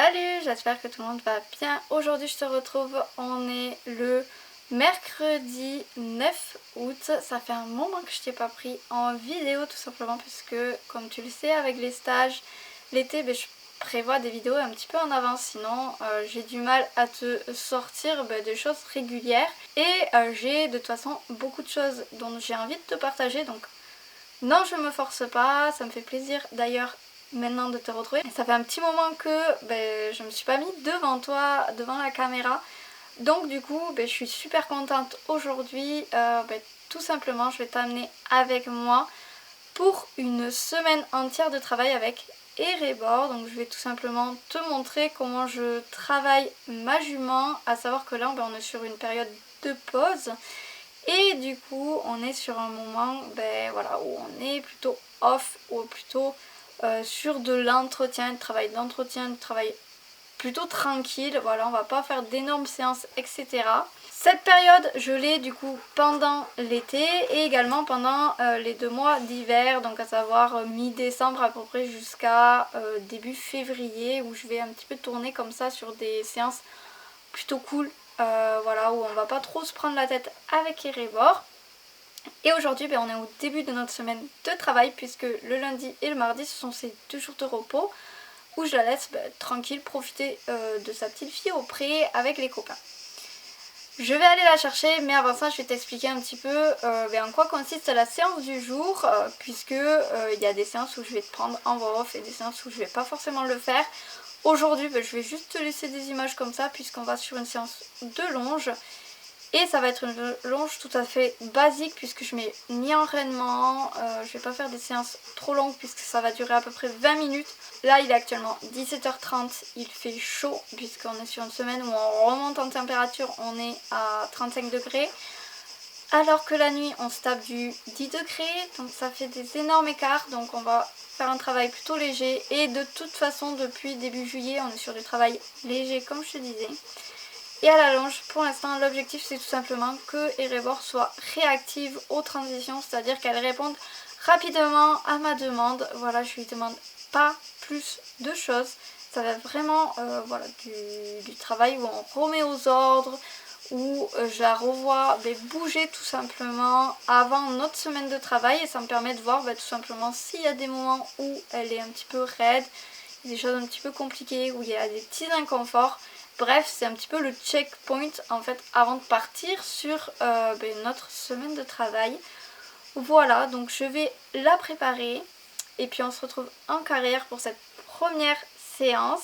Salut, j'espère que tout le monde va bien. Aujourd'hui je te retrouve, on est le mercredi 9 août. Ça fait un moment que je t'ai pas pris en vidéo tout simplement puisque comme tu le sais avec les stages, l'été je prévois des vidéos un petit peu en avance, sinon j'ai du mal à te sortir des choses régulières. Et j'ai de toute façon beaucoup de choses dont j'ai envie de te partager, donc non, je me force pas, ça me fait plaisir d'ailleurs maintenant de te retrouver. Ça fait un petit moment que je me suis pas mis devant toi, devant la caméra. Donc du coup, je suis super contente aujourd'hui. Tout simplement, je vais t'amener avec moi pour une semaine entière de travail avec Erebor. Donc je vais tout simplement te montrer comment je travaille ma jument. À savoir que là, on est sur une période de pause. Et du coup on est sur un moment où on est plutôt off, ou plutôt sur de l'entretien, du travail plutôt tranquille. Voilà, on va pas faire d'énormes séances, etc. Cette période je l'ai du coup pendant l'été et également pendant les 2 mois d'hiver, donc à savoir mi-décembre à peu près jusqu'à début février, où je vais un petit peu tourner comme ça sur des séances plutôt cool. Où on va pas trop se prendre la tête avec Erebor. Et aujourd'hui on est au début de notre semaine de travail, puisque le lundi et le mardi ce sont ces 2 jours de repos où je la laisse tranquille profiter de sa petite fille au pré avec les copains. Je vais aller la chercher, mais avant ça je vais t'expliquer un petit peu en quoi consiste la séance du jour, puisque il y a des séances où je vais te prendre en voix off et des séances où je vais pas forcément le faire. Aujourd'hui je vais juste te laisser des images comme ça, puisqu'on va sur une séance de longe. Et ça va être une longe tout à fait basique, puisque je mets ni enraînement, je vais pas faire des séances trop longues puisque ça va durer à peu près 20 minutes. Là il est actuellement 17h30, il fait chaud puisqu'on est sur une semaine où on remonte en température, on est à 35 degrés. Alors que la nuit on se tape du 10 degrés, donc ça fait des énormes écarts, donc on va faire un travail plutôt léger. Et de toute façon depuis début juillet on est sur du travail léger comme je te disais. Et à la longe, pour l'instant, l'objectif c'est tout simplement que Erebor soit réactive aux transitions, c'est-à-dire qu'elle réponde rapidement à ma demande. Voilà, je lui demande pas plus de choses. Ça va être vraiment du travail où on remet aux ordres, où je la revois bouger tout simplement avant notre semaine de travail, et ça me permet de voir tout simplement s'il y a des moments où elle est un petit peu raide, des choses un petit peu compliquées, où il y a des petits inconforts. Bref, c'est un petit peu le checkpoint en fait avant de partir sur notre semaine de travail. Voilà, donc je vais la préparer et puis on se retrouve en carrière pour cette première séance.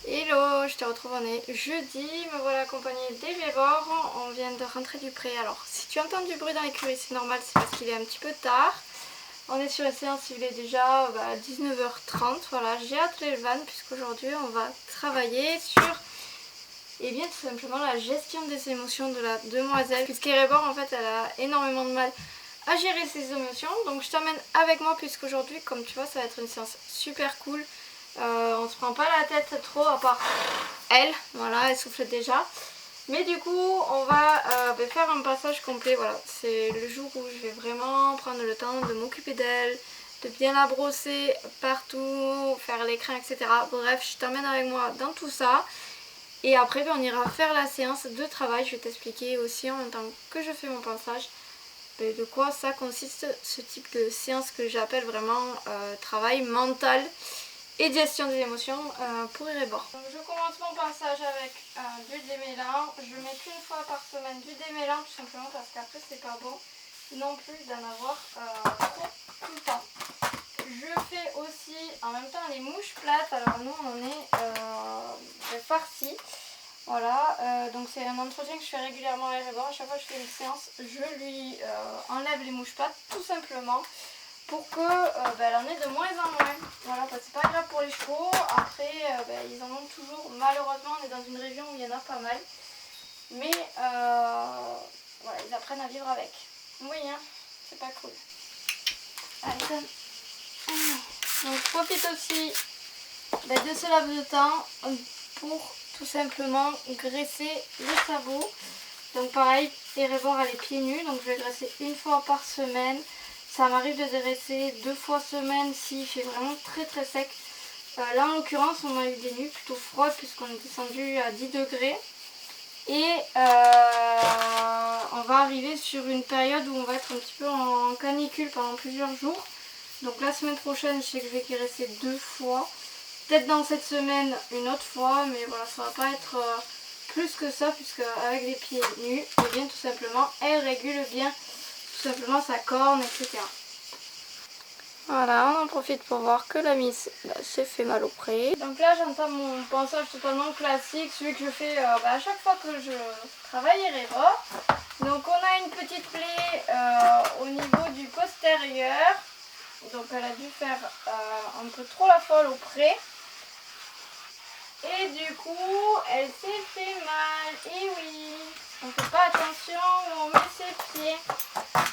Hello, je te retrouve, on est jeudi, me voilà accompagnée d'Erebor, on vient de rentrer du pré. Alors si tu entends du bruit dans l'écurie c'est normal, c'est parce qu'il est un petit peu tard. On est sur la séance, il est déjà 19h30, voilà, j'ai attelé le van puisqu'aujourd'hui on va travailler sur tout simplement la gestion des émotions de la demoiselle. Puisqu'Erebor en fait elle a énormément de mal à gérer ses émotions, donc je t'emmène avec moi puisqu'aujourd'hui comme tu vois ça va être une séance super cool. On se prend pas la tête trop, à part elle, voilà, elle souffle déjà. Mais du coup on va faire un passage complet, voilà, c'est le jour où je vais vraiment prendre le temps de m'occuper d'elle, de bien la brosser partout, faire l'écran, etc. Bref, je t'emmène avec moi dans tout ça. Et après on ira faire la séance de travail, je vais t'expliquer aussi en même temps que je fais mon passage de quoi ça consiste, ce type de séance que j'appelle vraiment travail mental. et de gestion des émotions pour Erebor. Donc je commence mon passage avec du démêlant. Je mets qu'une fois par semaine du démêlant tout simplement parce qu'après c'est pas bon non plus d'en avoir trop tout le temps. Je fais aussi en même temps les mouches plates. Alors nous on est farcis. Voilà, donc c'est un entretien que je fais régulièrement à Erebor. À chaque fois que je fais une séance, je lui enlève les mouches plates tout simplement pour que elle en ait de moins en moins. Voilà, parce que c'est pas grave pour les chevaux. Après, ils en ont toujours. Malheureusement, on est dans une région où il y en a pas mal. Mais voilà, ils apprennent à vivre avec. Oui, hein, c'est pas cool. Allez, donne. Donc je profite aussi de ce laps de temps pour tout simplement graisser les sabots. Donc pareil, Erebor a les pieds nus, donc je vais graisser une fois par semaine. Ça m'arrive de graisser 2 fois semaine s'il fait vraiment très très sec. Là en l'occurrence on a eu des nuits plutôt froides puisqu'on est descendu à 10 degrés. Et on va arriver sur une période où on va être un petit peu en canicule pendant plusieurs jours. Donc la semaine prochaine, je sais que je vais graisser 2 fois. Peut-être dans cette semaine, une autre fois. Mais voilà, ça va pas être plus que ça. Puisque avec les pieds nus, et bien tout simplement, elle régule bien tout simplement sa corne, etc. Voilà, on en profite pour voir que la miss s'est fait mal au pré. Donc là, j'entame mon pansage totalement classique, celui que je fais à chaque fois que je travaille Erebor. Donc on a une petite plaie au niveau du postérieur. Donc elle a dû faire un peu trop la folle au pré. Et du coup, elle s'est fait mal. Et oui, on ne fait pas attention où on met ses pieds.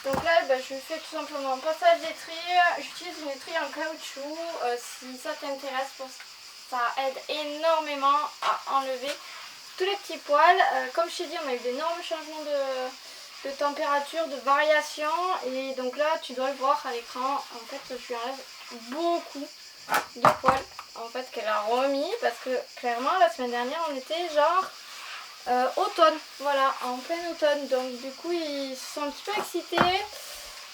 Donc là, je fais tout simplement un passage d'étrille. J'utilise une étrille en caoutchouc. Si ça t'intéresse, ça aide énormément à enlever tous les petits poils. Comme je t'ai dit, on a eu d'énormes changements de température, de variation. Et donc là, tu dois le voir à l'écran. En fait, je lui enlève beaucoup de poils en fait qu'elle a remis. Parce que clairement, la semaine dernière, on était genre automne, voilà, en plein automne. Donc du coup ils se sont un petit peu excités,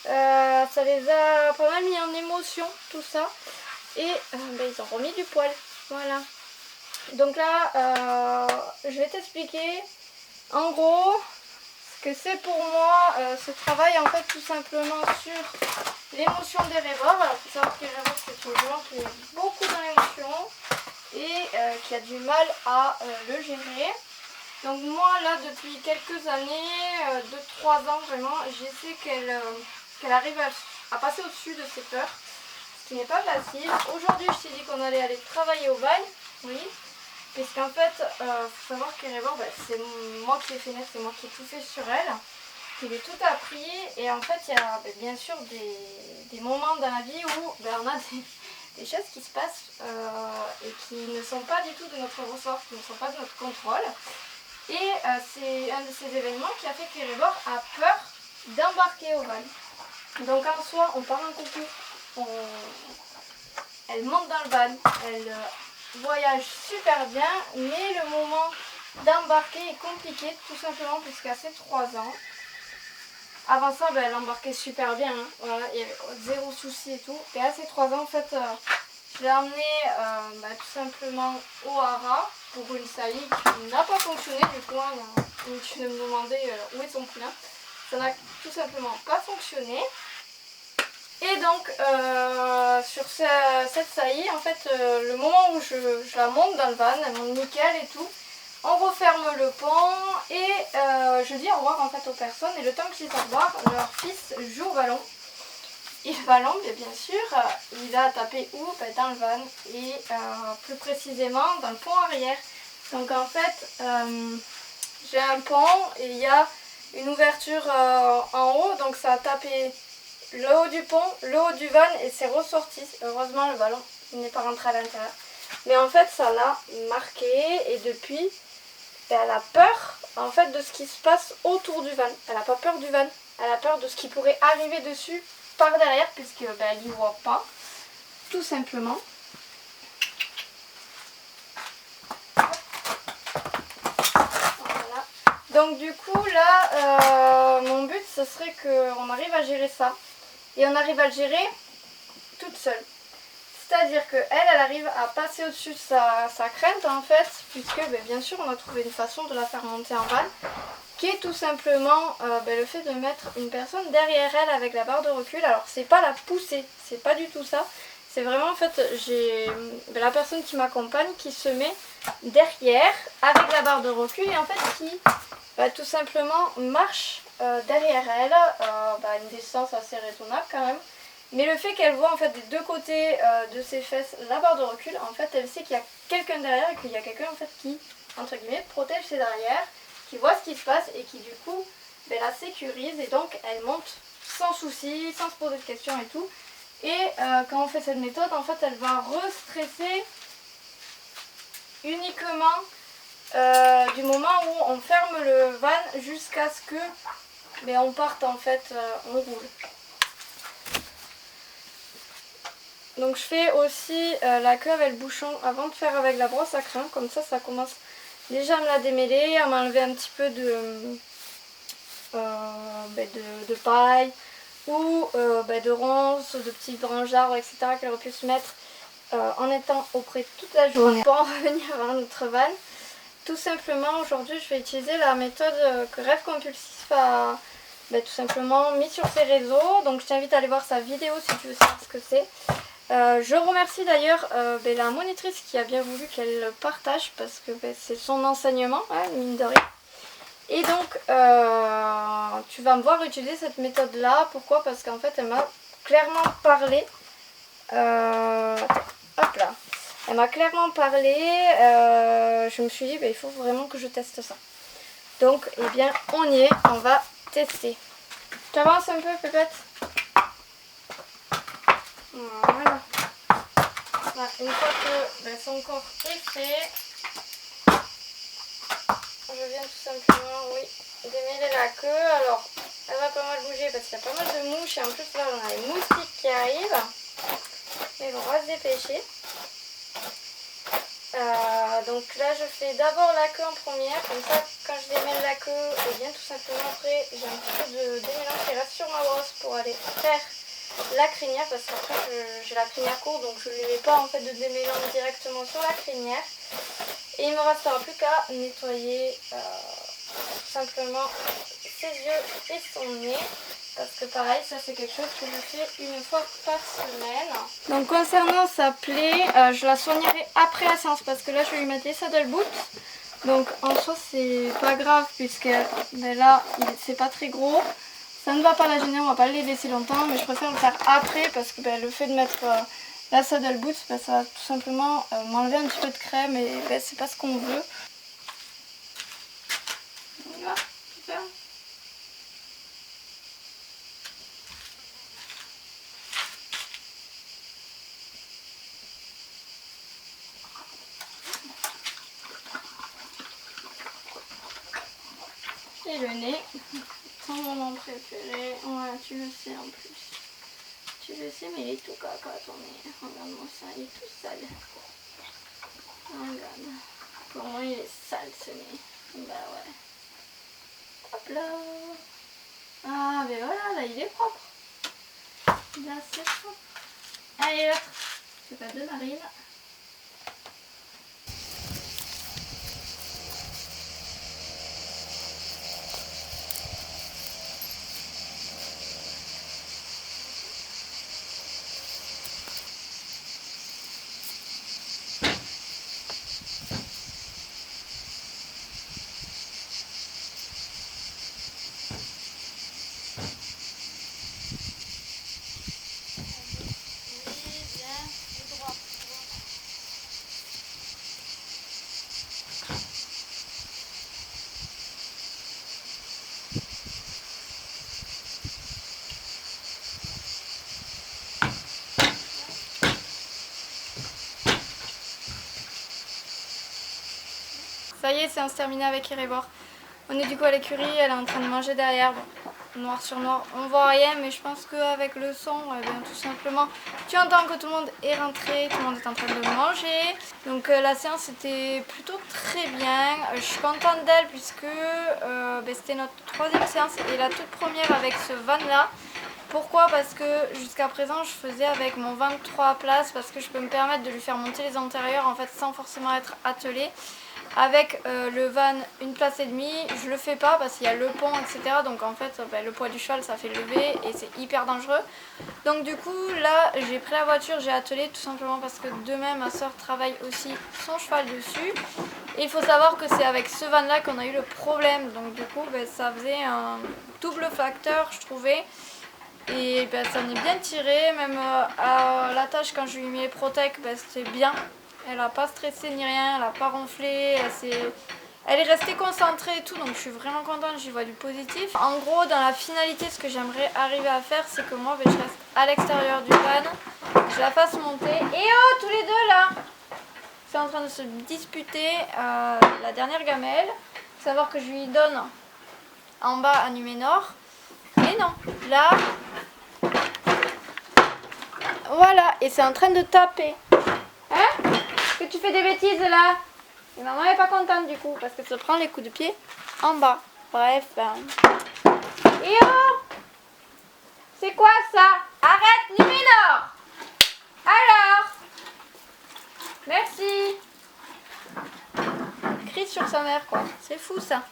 ça les a pas mal mis en émotion tout ça. Et ils ont remis du poil, voilà. Donc là je vais t'expliquer en gros ce que c'est pour moi ce travail en fait tout simplement sur l'émotion d'Erebor. Alors il faut savoir qu'Erebor c'est une jument qui est beaucoup dans l'émotion et qui a du mal à le gérer. Donc moi là depuis quelques années, 2-3 ans vraiment, j'essaie qu'elle arrive à passer au-dessus de ses peurs, ce qui n'est pas facile. Aujourd'hui je t'ai dit qu'on allait aller travailler au bagne, oui, parce qu'en fait faut savoir qu'Erebor, c'est moi qui l'ai fait naître, c'est moi qui ai tout fait sur elle, qui lui ai tout appris. Et en fait il y a bien sûr des moments dans la vie où on a des choses qui se passent et qui ne sont pas du tout de notre ressort, qui ne sont pas de notre contrôle. Et c'est un de ces événements qui a fait qu'Erebor a peur d'embarquer au van. Donc en soi, on part en coucou, elle monte dans le van, elle voyage super bien, mais le moment d'embarquer est compliqué, tout simplement puisqu'à ses 3 ans, avant ça, elle embarquait super bien, hein. Voilà, il y avait zéro souci et tout. Et à ses 3 ans, en fait, je l'ai emmenée tout simplement au hara pour une saillie qui n'a pas fonctionné. Du coup, tu me demandais où est son poulain. Ça n'a tout simplement pas fonctionné. Et donc, sur cette saillie, en fait, le moment où je la monte dans le van, elle monte nickel et tout, on referme le pont et je dis au revoir en fait aux personnes. Et le temps que je dis au revoir, leur fils joue au ballon. Et le ballon, bien sûr, il a tapé où? Dans le van et plus précisément dans le pont arrière. Donc en fait, j'ai un pont et il y a une ouverture en haut. Donc ça a tapé le haut du pont, le haut du van et c'est ressorti. Heureusement, le ballon n'est pas rentré à l'intérieur. Mais en fait, ça l'a marqué et depuis, elle a peur en fait de ce qui se passe autour du van. Elle n'a pas peur du van, elle a peur de ce qui pourrait arriver dessus par derrière puisque elle n'y voit pas, tout simplement. Voilà. Donc du coup là, mon but ce serait qu'on arrive à gérer ça. Et on arrive à le gérer toute seule. C'est-à-dire qu'elle arrive à passer au-dessus de sa crainte en fait, puisque bien sûr on a trouvé une façon de la faire monter en van, qui est tout simplement le fait de mettre une personne derrière elle avec la barre de recul. Alors c'est pas la pousser, c'est pas du tout ça, c'est vraiment en fait j'ai la personne qui m'accompagne qui se met derrière avec la barre de recul et en fait qui tout simplement marche derrière elle, une distance assez raisonnable quand même. Mais le fait qu'elle voit en fait des deux côtés de ses fesses la barre de recul, en fait elle sait qu'il y a quelqu'un derrière et qu'il y a quelqu'un en fait qui, entre guillemets, protège ses derrières, qui voit ce qui se passe et qui du coup la sécurise et donc elle monte sans souci, sans se poser de questions et tout. Et quand on fait cette méthode, en fait elle va restresser uniquement du moment où on ferme le van jusqu'à ce que on parte en fait, on roule. Donc je fais aussi la queue avec le bouchon avant de faire avec la brosse à crin, comme ça ça commence déjà à me la démêler, à m'enlever un petit peu de paille ou de ronces, de petits branches d'arbres, etc. qu'elle aurait pu se mettre en étant auprès toute la journée. Pour en revenir à notre van, tout simplement aujourd'hui je vais utiliser la méthode que Rêve Compulsif a tout simplement mis sur ses réseaux. Donc je t'invite à aller voir sa vidéo si tu veux savoir ce que c'est. Je remercie d'ailleurs la monitrice qui a bien voulu qu'elle le partage parce que c'est son enseignement, mine de rien. Et donc tu vas me voir utiliser cette méthode là. Pourquoi? Parce qu'en fait elle m'a clairement parlé. Hop là. Elle m'a clairement parlé. Je me suis dit il faut vraiment que je teste ça. Donc on y est, on va tester. Tu avances un peu Pépette? Voilà. Une fois que son corps est fait, je viens tout simplement, démêler la queue. Alors, elle va pas mal bouger parce qu'il y a pas mal de mouches et en plus là on a les moustiques qui arrivent. Mais bon, on va se dépêcher. Donc là je fais d'abord la queue en première, comme ça quand je démêle la queue, tout simplement après j'ai un petit peu de démêlant qui reste sur ma brosse pour aller faire la crinière, parce qu'après j'ai la crinière courte donc je ne lui mets pas en fait de démêlant directement sur la crinière. Et il ne me restera plus qu'à nettoyer tout simplement ses yeux et son nez. Parce que pareil, ça c'est quelque chose que je fais une fois par semaine. Donc concernant sa plaie, je la soignerai après la séance parce que là je vais lui mettre les saddle boots. Donc en soi c'est pas grave puisque là c'est pas très gros. Ça ne va pas la gêner, on va pas le laisser longtemps, mais je préfère le faire après parce que le fait de mettre la saddle boots, ça va tout simplement m'enlever un petit peu de crème et c'est pas ce qu'on veut. On y va, super. Et le nez, ton moment préféré, ouais tu le sais en plus. Tu le sais mais il est tout caca ton nez, regarde-moi ça, il est tout sale. Regarde, pour moi il est sale ce nez, bah ouais. Hop là. Ah ben voilà, là il est propre. Là c'est propre. Allez l'autre, c'est pas de Marine. Ça y est, c'est terminé avec Erebor. On est du coup à l'écurie, elle est en train de manger derrière. Bon, noir sur noir, on voit rien, mais je pense qu'avec le son, tout simplement, tu entends que tout le monde est rentré, tout le monde est en train de manger. Donc la séance était plutôt très bien. Je suis contente d'elle puisque c'était notre troisième séance et la toute première avec ce van là. Pourquoi? Parce que jusqu'à présent je faisais avec mon 23 places parce que je peux me permettre de lui faire monter les antérieurs en fait sans forcément être attelé. Avec le van 1 place et demie, je le fais pas parce qu'il y a le pont etc. Donc en fait le poids du cheval ça fait lever et c'est hyper dangereux. Donc du coup là j'ai pris la voiture, j'ai attelé tout simplement parce que demain ma soeur travaille aussi son cheval dessus. Et il faut savoir que c'est avec ce van là qu'on a eu le problème. Donc du coup ça faisait un double facteur je trouvais. Et ça en est bien tiré, même à l'attache quand je lui ai mis les protèques, c'était bien. Elle n'a pas stressé ni rien, elle n'a pas ronflé, elle est restée concentrée et tout, donc je suis vraiment contente, j'y vois du positif. En gros, dans la finalité, ce que j'aimerais arriver à faire, c'est que moi, je reste à l'extérieur du van, je la fasse monter. Et oh, tous les deux là, c'est en train de se disputer la dernière gamelle. Faut savoir que je lui donne en bas à Numénor. Et non, là, voilà, et c'est en train de taper. Hein? Que tu fais des bêtises là? Et maman est pas contente du coup, parce que ça prend les coups de pied en bas. Bref. Et oh! C'est quoi ça? Arrête, Numénor! Alors? Merci. Crie sur sa mère quoi, c'est fou ça.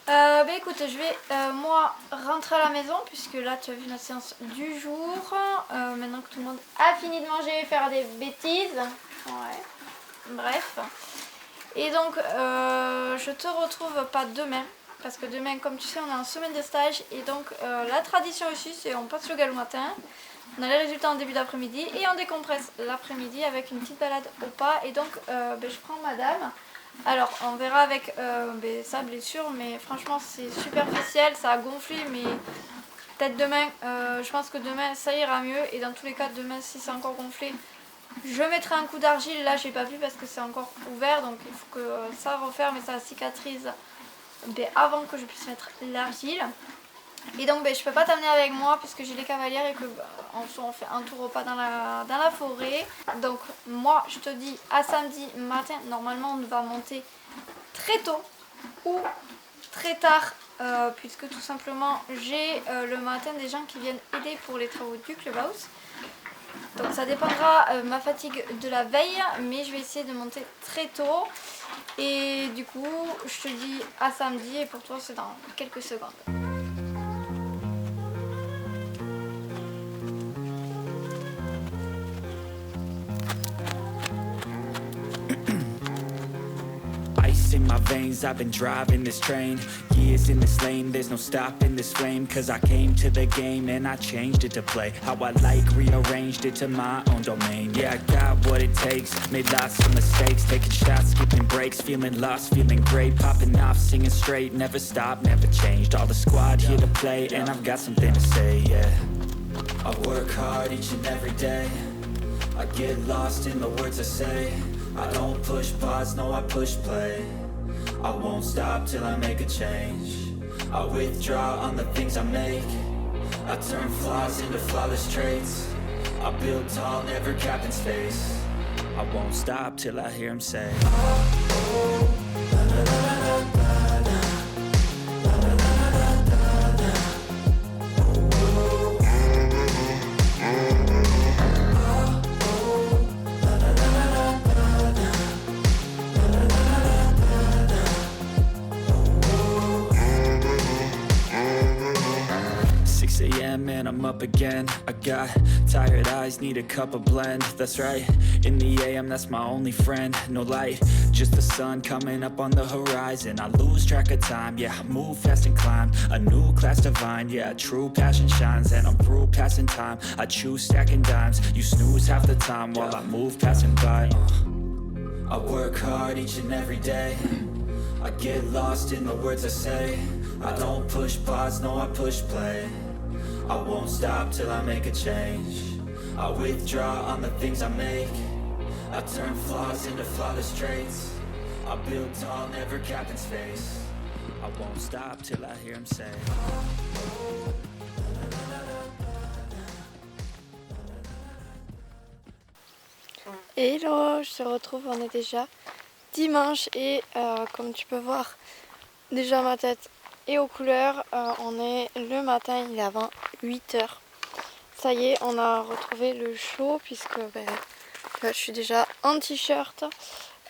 Écoute, je vais moi rentrer à la maison puisque là tu as vu notre séance du jour. Maintenant que tout le monde a fini de manger et faire des bêtises. Ouais. Bref. Et donc je te retrouve pas demain parce que demain comme tu sais on est en semaine de stage et donc la tradition aussi c'est on passe le galop matin. On a les résultats en début d'après-midi et on décompresse l'après-midi avec une petite balade au pas et donc je prends madame. Alors on verra avec sa blessure mais franchement c'est superficiel, ça a gonflé mais peut-être demain, je pense que demain ça ira mieux et dans tous les cas demain si c'est encore gonflé je mettrai un coup d'argile, là j'ai pas vu parce que c'est encore ouvert donc il faut que ça referme et ça cicatrise avant que je puisse mettre l'argile. Et donc je peux pas t'amener avec moi puisque j'ai les cavalières et que on fait un tour au pas dans la forêt. Donc moi je te dis à samedi matin, normalement on va monter très tôt ou très tard puisque tout simplement j'ai le matin des gens qui viennent aider pour les travaux du clubhouse. Donc ça dépendra ma fatigue de la veille mais je vais essayer de monter très tôt. Et du coup je te dis à samedi et pour toi c'est dans quelques secondes. In my veins, I've been driving this train. Years in this lane, there's no stopping this flame. Cause I came to the game and I changed it to play how I like, rearranged it to my own domain. Yeah, I got what it takes, made lots of mistakes, taking shots, skipping breaks, feeling lost, feeling great, popping off, singing straight, never stopped, never changed. All the squad here to play and I've got something to say, yeah. I work hard each and every day, I get lost in the words I say. I don't push pause, no I push play. I won't stop till I make a change. I withdraw on the things I make. I turn flaws into flawless traits. I build tall, never capped in space. I won't stop till I hear him say and I'm up again. I got tired eyes, need a cup of blend. That's right, in the AM, that's my only friend. No light, just the sun coming up on the horizon. I lose track of time, yeah, I move fast and climb a new class divine, yeah, true passion shines. And I'm through passing time, I choose stacking dimes. You snooze half the time while I move passing by. I work hard each and every day, I get lost in the words I say. I don't push pause, no I push play. I won't stop till I make a change. I withdraw on the things I make. I turn flaws into flawless traits. I build tall, never capped in space. I won't stop till I hear him say Hello, je te retrouve, on est déjà dimanche et comme tu peux voir déjà ma tête et aux couleurs, on est le matin, il est avant 8h. Ça y est, on a retrouvé le chaud puisque là, je suis déjà en t-shirt.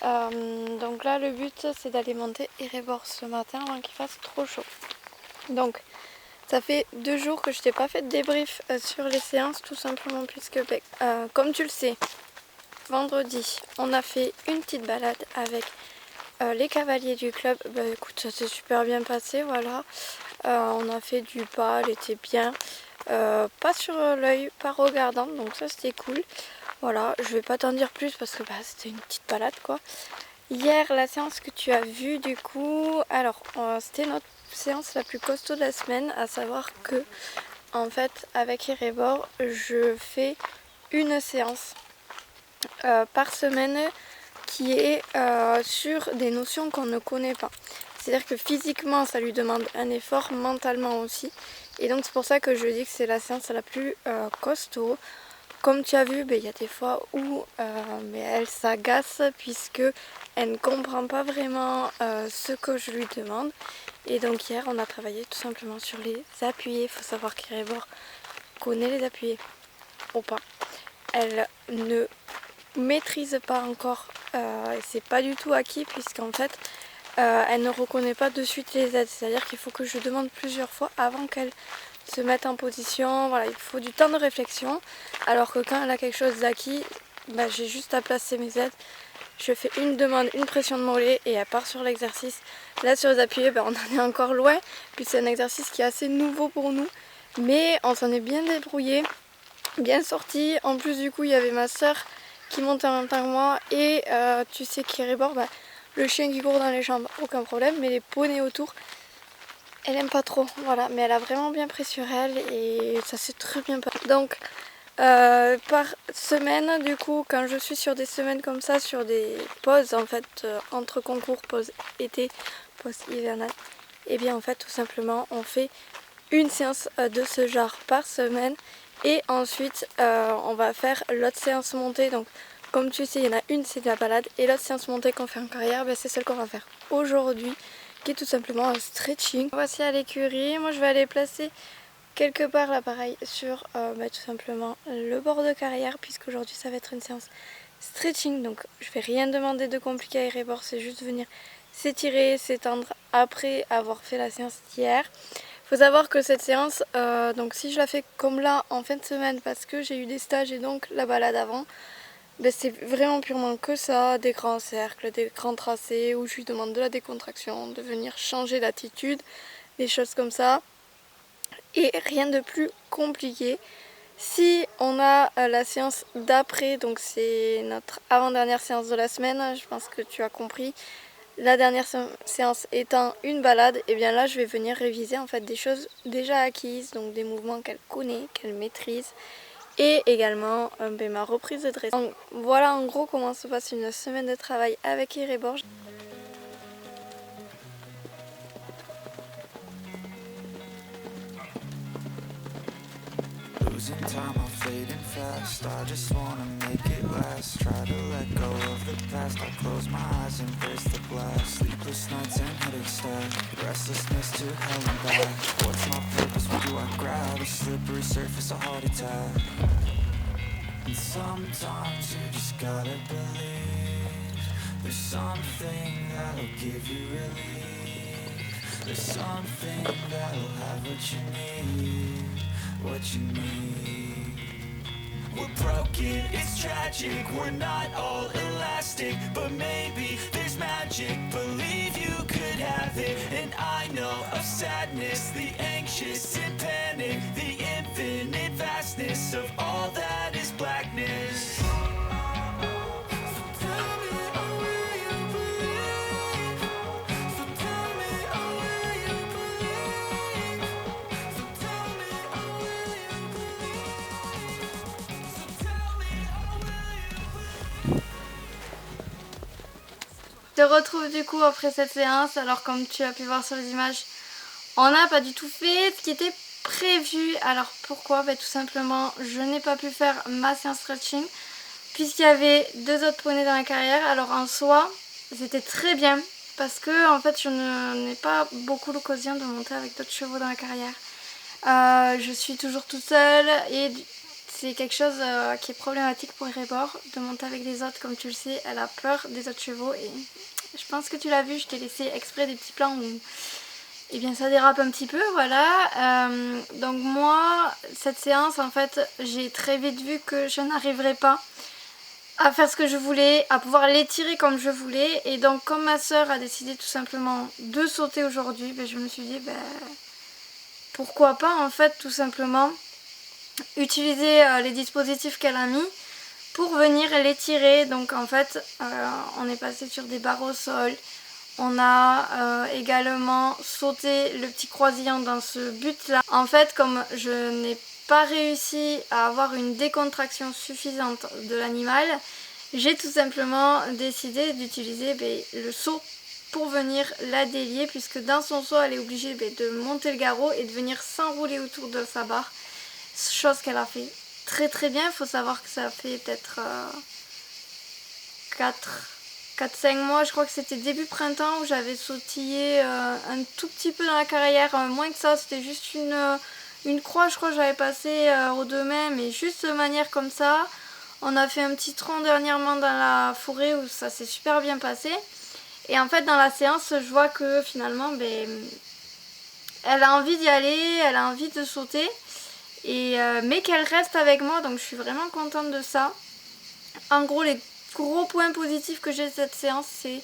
Donc là le but c'est d'aller monter Erebor ce matin avant qu'il fasse trop chaud. Donc ça fait 2 jours que je t'ai pas fait de débrief sur les séances, tout simplement puisque comme tu le sais, vendredi on a fait une petite balade avec les cavaliers du club. Écoute, ça s'est super bien passé, voilà. On a fait du pas, elle était bien, pas sur l'œil, pas regardante, donc ça c'était cool. Voilà, je vais pas t'en dire plus parce que c'était une petite balade quoi. Hier, la séance que tu as vue du coup, alors c'était notre séance la plus costaud de la semaine, à savoir que en fait avec Erebor, je fais une séance par semaine qui est sur des notions qu'on ne connaît pas. C'est-à-dire que physiquement ça lui demande un effort, mentalement aussi. Et donc c'est pour ça que je dis que c'est la séance la plus costaud. Comme tu as vu, il y a des fois où elle s'agace puisque elle ne comprend pas vraiment ce que je lui demande. Et donc hier on a travaillé tout simplement sur les appuyés. Il faut savoir qu'Erebor connaît les appuyés ou pas. Elle ne maîtrise pas encore, c'est pas du tout acquis puisqu'en fait elle ne reconnaît pas de suite les aides. C'est-à-dire qu'il faut que je demande plusieurs fois avant qu'elle se mettre en position, voilà, il faut du temps de réflexion, alors que quand elle a quelque chose d'acquis, j'ai juste à placer mes aides, je fais une demande, une pression de mollet et elle part sur l'exercice. Là sur les appuyés, on en est encore loin, puis c'est un exercice qui est assez nouveau pour nous, mais on s'en est bien débrouillé, bien sorti. En plus du coup il y avait ma soeur qui montait en même temps que moi et tu sais qu'Erebor, le chien qui court dans les jambes, aucun problème, mais les poneys autour, elle aime pas trop, voilà, mais elle a vraiment bien pris sur elle et ça s'est très bien passé. Donc par semaine, du coup, quand je suis sur des semaines comme ça, sur des pauses en fait, entre concours, pause été, pause hivernale, et bien en fait tout simplement on fait une séance de ce genre par semaine et ensuite on va faire l'autre séance montée. Donc comme tu sais, il y en a une c'est de la balade et l'autre séance montée qu'on fait en carrière, c'est celle qu'on va faire aujourd'hui, qui est tout simplement un stretching. Voici à l'écurie, moi je vais aller placer quelque part l'appareil sur tout simplement le bord de carrière puisqu'aujourd'hui ça va être une séance stretching, donc je vais rien demander de compliqué à Erebor, c'est juste venir s'étirer, s'étendre après avoir fait la séance d'hier. Il faut savoir que cette séance, donc si je la fais comme là en fin de semaine parce que j'ai eu des stages et donc la balade avant, c'est vraiment purement que ça, des grands cercles, des grands tracés où je lui demande de la décontraction, de venir changer d'attitude, des choses comme ça. Et rien de plus compliqué. Si on a la séance d'après, donc c'est notre avant-dernière séance de la semaine, je pense que tu as compris. La dernière séance étant une balade, et bien là je vais venir réviser en fait des choses déjà acquises, donc des mouvements qu'elle connaît, qu'elle maîtrise. Et également ma reprise de dressage. Donc voilà en gros comment se passe une semaine de travail avec Erebor. Losing time, I'm fading fast. I just wanna make it last. Try to let go of the past. I close my eyes, embrace the blast. Sleepless nights and headache stack. Restlessness to hell and back. What's my purpose? What do I grab? A slippery surface, a heart attack. And sometimes you just gotta believe there's something that'll give you relief. There's something that'll have what you need. What you need. We're broken, it's tragic. We're not all elastic, but maybe there's magic. Believe you could have it. And I know of sadness, the anxious and panic, the infinite vastness of all that is blackness. Je te retrouve du coup après cette séance. Alors comme tu as pu voir sur les images, on n'a pas du tout fait ce qui était prévu. Alors pourquoi? Tout simplement je n'ai pas pu faire ma séance stretching puisqu'il y avait 2 autres poneys dans la carrière. Alors en soi c'était très bien parce que en fait je n'ai pas beaucoup l'occasion de monter avec d'autres chevaux dans la carrière. Je suis toujours toute seule et c'est quelque chose qui est problématique pour Erebor, de monter avec les autres. Comme tu le sais, elle a peur des autres chevaux et je pense que tu l'as vu, je t'ai laissé exprès des petits plans où eh bien, ça dérape un petit peu, voilà. Donc moi, cette séance, en fait, j'ai très vite vu que je n'arriverais pas à faire ce que je voulais, à pouvoir l'étirer comme je voulais. Et donc comme ma soeur a décidé tout simplement de sauter aujourd'hui, ben, je me suis dit, pourquoi pas en fait tout simplement utiliser les dispositifs qu'elle a mis pour venir l'étirer. Donc en fait on est passé sur des barres au sol, on a également sauté le petit croisillon dans ce but là. En fait comme je n'ai pas réussi à avoir une décontraction suffisante de l'animal, j'ai tout simplement décidé d'utiliser le seau pour venir la délier, puisque dans son seau elle est obligée de monter le garrot et de venir s'enrouler autour de sa barre, chose qu'elle a fait très très bien. Il faut savoir que ça fait peut-être 4-5 mois, je crois que c'était début printemps, où j'avais sautillé un tout petit peu dans la carrière, moins que ça, c'était juste une croix, je crois que j'avais passé aux 2 mains, mais juste de manière comme ça. On a fait un petit tronc dernièrement dans la forêt où ça s'est super bien passé. Et en fait dans la séance je vois que finalement elle a envie d'y aller, elle a envie de sauter, mais qu'elle reste avec moi, donc je suis vraiment contente de ça. En gros les gros points positifs que j'ai de cette séance, c'est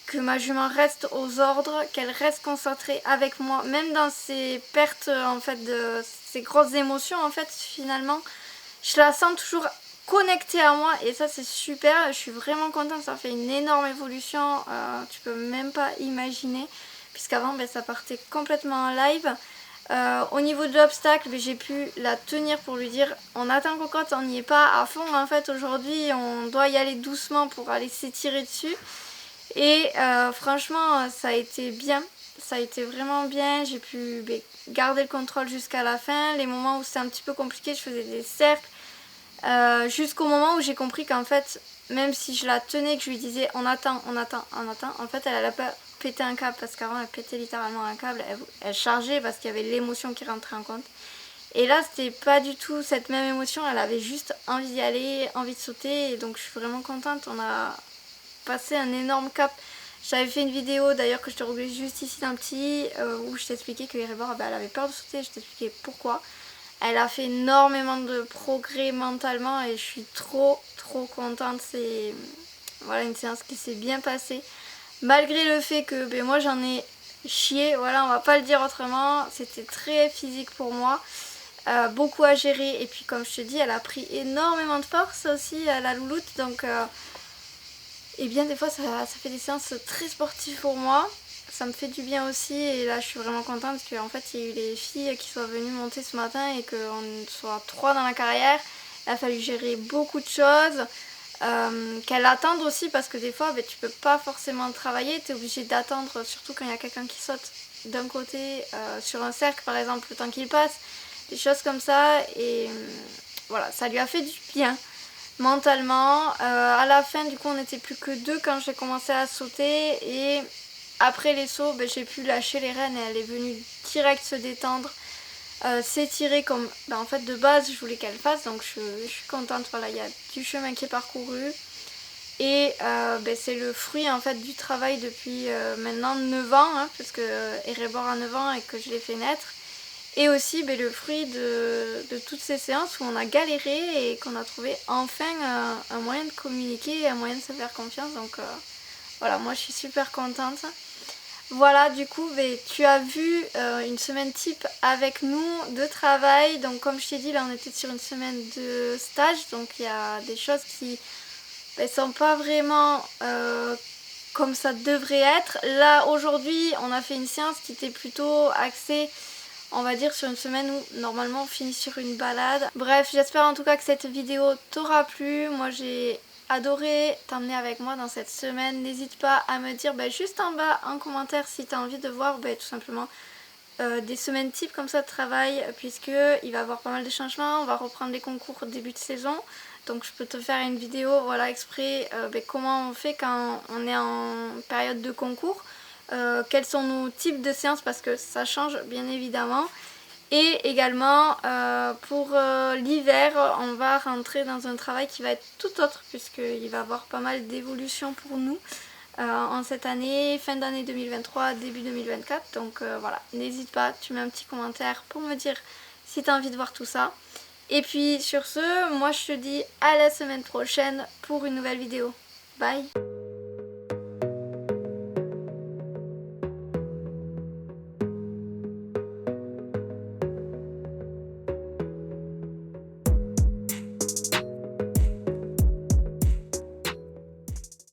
que ma jument reste aux ordres, qu'elle reste concentrée avec moi, même dans ses pertes en fait, de ses grosses émotions en fait finalement. Je la sens toujours connectée à moi et ça c'est super, je suis vraiment contente, ça fait une énorme évolution, tu peux même pas imaginer, puisqu'avant ça partait complètement en live. Au niveau de l'obstacle, j'ai pu la tenir pour lui dire on attend cocotte, on n'y est pas à fond en fait aujourd'hui, on doit y aller doucement pour aller s'étirer dessus. Et franchement ça a été bien, ça a été vraiment bien, j'ai pu garder le contrôle jusqu'à la fin. Les moments où c'était un petit peu compliqué, je faisais des cercles, jusqu'au moment où j'ai compris qu'en fait même si je la tenais, que je lui disais on attend, on attend, on attend, en fait elle allait pas péter un câble, parce qu'avant elle pétait littéralement un câble, elle chargeait parce qu'il y avait l'émotion qui rentrait en compte. Et là c'était pas du tout cette même émotion, elle avait juste envie d'y aller, envie de sauter, et donc je suis vraiment contente. On a passé un énorme cap. J'avais fait une vidéo d'ailleurs que je te reglisse juste ici d'un petit, où je t'expliquais que Erebor elle avait peur de sauter, je t'expliquais pourquoi. Elle a fait énormément de progrès mentalement et je suis trop contente. C'est voilà, une séance qui s'est bien passée, malgré le fait que moi j'en ai chié, voilà, on va pas le dire autrement. C'était très physique pour moi, beaucoup à gérer, et puis comme je te dis elle a pris énormément de force aussi, la louloute, donc et bien des fois ça fait des séances très sportives pour moi, ça me fait du bien aussi. Et là je suis vraiment contente parce qu'en fait il y a eu les filles qui sont venues monter ce matin et qu'on soit 3 dans la carrière. Il a fallu gérer beaucoup de choses, qu'elle attende aussi, parce que des fois tu peux pas forcément travailler, tu es obligé d'attendre, surtout quand il y a quelqu'un qui saute d'un côté sur un cercle par exemple, le temps qu'il passe, des choses comme ça. Et voilà, ça lui a fait du bien mentalement. À la fin du coup on n'était plus que 2 quand j'ai commencé à sauter, et après les sauts j'ai pu lâcher les rênes et elle est venue direct se détendre, s'étirer comme en fait de base je voulais qu'elle fasse. Donc je suis contente, voilà, il y a du chemin qui est parcouru, et c'est le fruit en fait du travail depuis maintenant 9 ans, hein, parce que Erebor a 9 ans et que je l'ai fait naître. Et aussi le fruit de toutes ces séances où on a galéré et qu'on a trouvé enfin un moyen de communiquer, un moyen de se faire confiance. Donc voilà, moi je suis super contente. Voilà, du coup tu as vu une semaine type avec nous de travail. Donc comme je t'ai dit, là on était sur une semaine de stage, donc il y a des choses qui sont pas vraiment comme ça devrait être. Là aujourd'hui on a fait une séance qui était plutôt axée, on va dire, sur une semaine où normalement on finit sur une balade. Bref, j'espère en tout cas que cette vidéo t'aura plu. Moi j'ai adoré t'emmener avec moi dans cette semaine. N'hésite pas à me dire juste en bas en commentaire si tu as envie de voir tout simplement des semaines types comme ça de travail, puisque il va y avoir pas mal de changements. On va reprendre les concours au début de saison, donc je peux te faire une vidéo, voilà, exprès comment on fait quand on est en période de concours. Quels sont nos types de séances, parce que ça change bien évidemment. Et également pour l'hiver, on va rentrer dans un travail qui va être tout autre puisqu'il va y avoir pas mal d'évolutions pour nous en cette année, fin d'année 2023, début 2024. Donc voilà, n'hésite pas, tu mets un petit commentaire pour me dire si tu as envie de voir tout ça. Et puis sur ce, moi je te dis à la semaine prochaine pour une nouvelle vidéo. Bye!